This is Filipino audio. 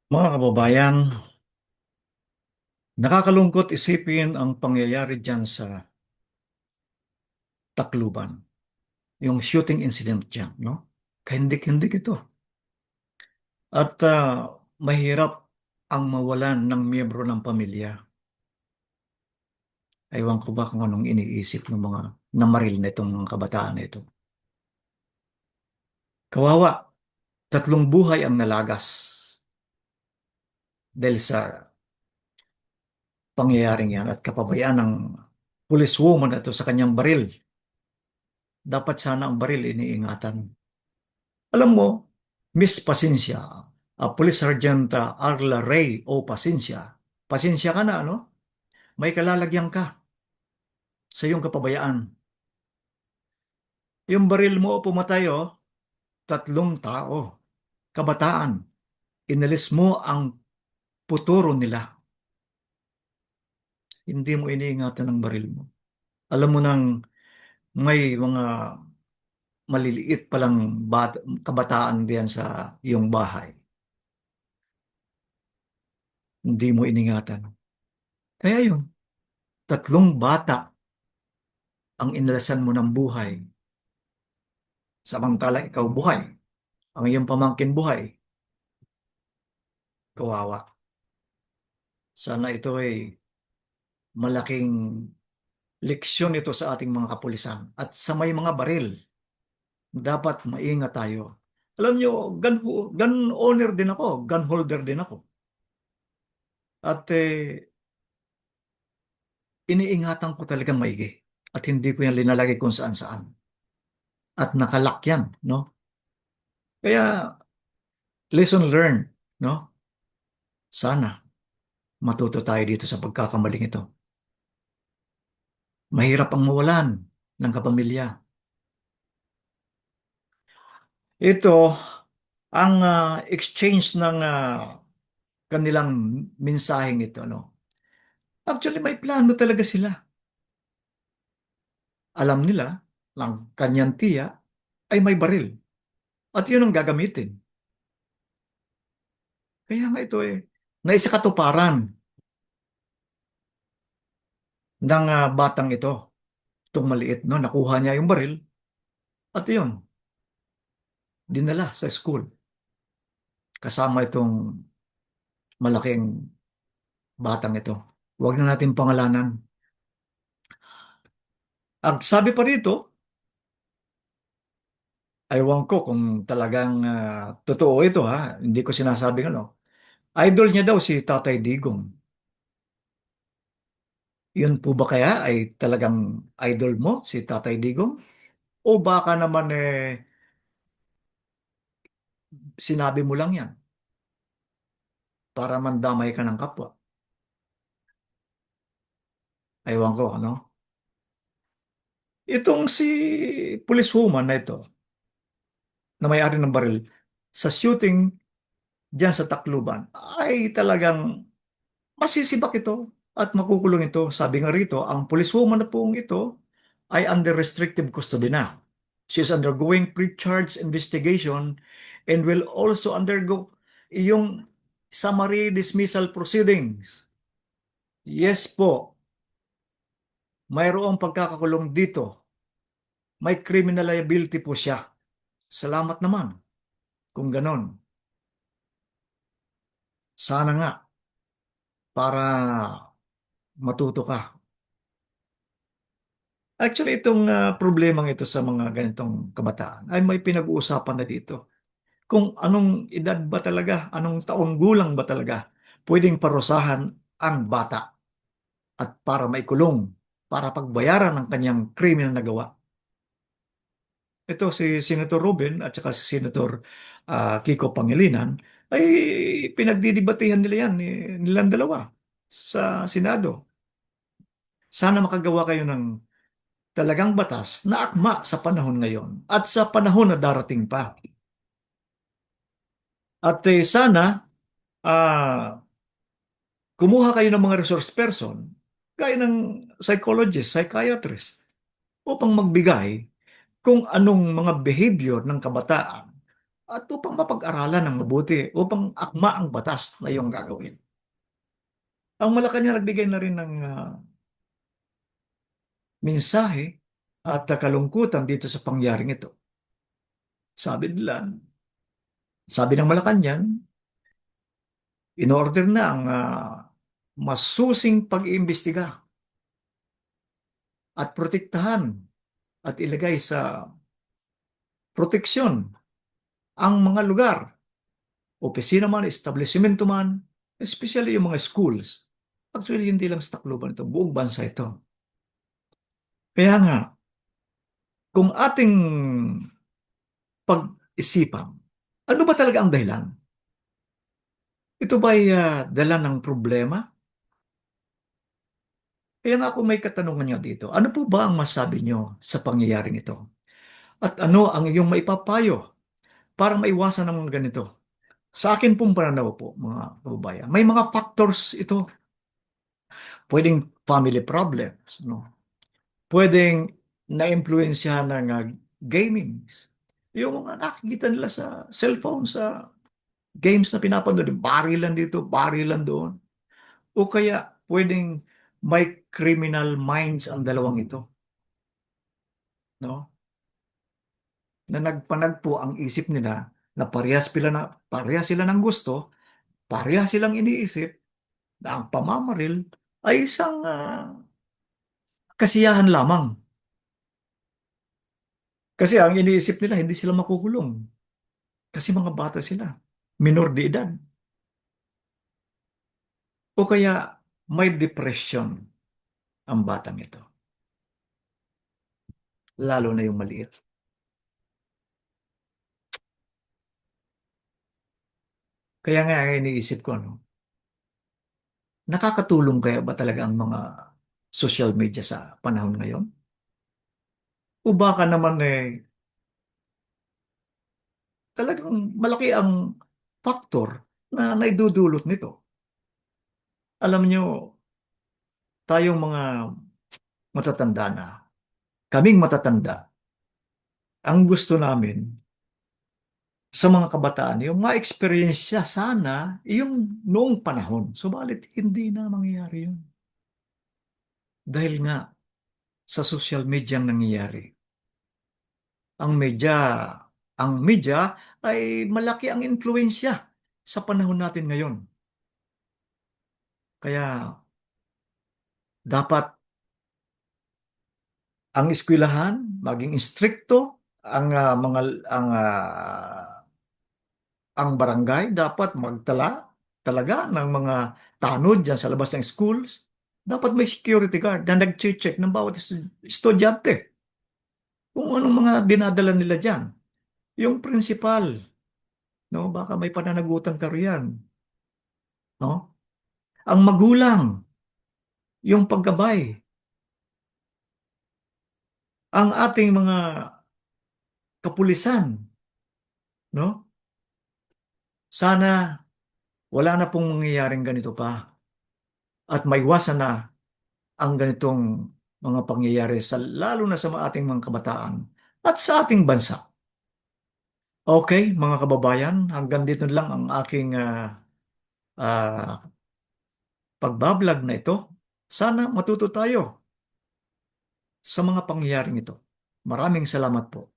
Mga kababayan, nakakalungkot isipin ang pangyayari dyan sa Tacloban. Yung shooting incident dyan, no? Kahindik-hindik ito. At mahirap ang mawalan ng miyembro ng pamilya. Ewan ko ba kung anong iniisip ng mga namaril na itong mga kabataan na ito. Kawawa, tatlong buhay ang nalagas dahil sa pangyayaring yan at kapabayaan ng policewoman na ito sa kanyang baril. Dapat sana ang baril iniingatan. Alam mo, Miss Pasensya, Police Sergeant Arla Ray o Pasensya, pasensya ka na, ano? May kalalagyan ka sa iyong kapabayaan. Yung baril mo pumatay, oh, tatlong tao, kabataan. Inalis mo ang puturo nila. Hindi mo iniingatan ang baril mo. Alam mo nang may mga maliliit palang kabataan diyan sa iyong bahay. Hindi mo iningatan. Kaya yun, tatlong bata ang inalasan mo ng buhay. Samantala ikaw buhay. Ang iyong pamangkin buhay. Kawawa. Sana ito ay malaking leksyon ito sa ating mga kapulisan. At sa may mga baril, dapat maingat tayo. Alam nyo, gun owner din ako, gun holder din ako. At iniingatan ko talagang maigi. At hindi ko yan linalagay kung saan-saan. At nakalak yan, no? Kaya, lesson learned, no? Sana matuto tayo dito sa pagkakamaling ito. Mahirap ang mawalan ng kapamilya. Ito, ang exchange ng kanilang mensaheng ito, no? Actually, may plano talaga sila. Alam nila, ang kanyang tiya ay may baril. At yun ang gagamitin. Kaya nga ito naisakatuparan ng batang ito. Itong maliit, no? Nakuha niya yung baril. At yun, dinala sa school. Kasama itong malaking batang ito. Huwag na natin pangalanan. Ang sabi pa rito, aywan ko kung talagang totoo ito ha. Hindi ko sinasabing ano. Idol niya daw si Tatay Digong. Yun po ba kaya ay talagang idol mo si Tatay Digong? O baka naman sinabi mo lang yan para mandamay ka ng kapwa? Aywan ko, ano? Itong si policewoman na ito, na may-ari ng baril, sa shooting diyan sa Tacloban, ay talagang masisibak ito at makukulong ito. Sabi nga rito, ang policewoman na pong ito ay under restrictive custody na. She is undergoing pre-charge investigation and will also undergo yung summary dismissal proceedings. Yes po, mayroong pagkakakulong dito. May criminal liability po siya. Salamat naman kung ganon. Sana nga para matuto ka. Actually, itong problemang ito sa mga ganitong kabataan ay may pinag-uusapan na dito. Kung anong edad ba talaga, anong taong gulang ba talaga pwedeng parusahan ang bata at para maikulong, para pagbayaran ng kanyang krimen na nagawa. Ito si Senator Ruben at saka si Senator Kiko Pangilinan ay pinagdidebatehan nila yan, nilang dalawa sa Senado. Sana makagawa kayo ng talagang batas na akma sa panahon ngayon at sa panahon na darating pa. At sana ah, kumuha kayo ng mga resource person, gaya ng psychologist, psychiatrist, upang magbigay kung anong mga behavior ng kabataan at upang mapag-aralan ng mabuti, upang akma ang batas na iyong gagawin. Ang Malacanang nagbigay na rin ng mensahe at kalungkutan dito sa pangyaring ito. Sabi nila, sabi ng Malacanang, in-order na ang masusing pag-iimbestiga at protektahan at ilagay sa proteksyon ang mga lugar, opisina man, establishmento man, especially yung mga schools. Actually, hindi lang sa Tacloban ito, buong bansa ito. Kaya nga, kung ating pag-isipan, ano ba talaga ang dahilan? Ito ba ay dala ng problema? Kaya nga ako may katanungan nga dito. Ano po ba ang masabi nyo sa pangyayaring ito? At ano ang iyong maipapayo para maiwasan ng mga ganito? Sa akin pong pananaw po, mga kababayan, may mga factors ito. Pwedeng family problems, no? Pwedeng na-impluensyahan ng gaming. Yung mga nakikita nila sa cellphone, sa games na pinapanood, barilan dito, barilan doon. O kaya pwedeng may criminal minds ang dalawang ito, no? Na nagpanagpo ang isip nila na parehas sila ng gusto, parehas silang iniisip na ang pamamaril ay isang kasiyahan lamang. Kasi ang iniisip nila, hindi sila makukulong. Kasi mga bata sila, minor de edad. O kaya may depression ang batang ito, lalo na yung maliit. Kaya nga iniisip ko, no, nakakatulong kaya ba talaga ang mga social media sa panahon ngayon? O baka naman talagang malaki ang factor na naidudulot nito. Alam nyo, tayong mga matatanda na, kaming matatanda, ang gusto namin sa mga kabataan, yung ma-experience siya sana yung noong panahon. Subalit, hindi na mangyayari yun. Dahil nga sa social media ang nangyayari. Ang media, ang media ay malaki ang impluensya sa panahon natin ngayon. Kaya dapat ang eskwelahan maging stricto, ang mga ang barangay dapat magtala talaga ng mga tanod dyan sa labas ng schools. Dapat may security guard na nag-check ng bawat estudyante kung anong mga dinadala nila dyan. Yung principal, no, baka may pananagutan ka riyan, no? Ang magulang, yung paggabay, ang ating mga kapulisan, no? Sana wala na pong mangyayaring ganito pa at maiwasan na ang ganitong mga pangyayari sa lalo na sa ating mga kabataan at sa ating bansa. Okay, mga kababayan, hanggang dito lang ang aking ah, pagbablog na ito. Sana matuto tayo sa mga pangyayaring ito. Maraming salamat po.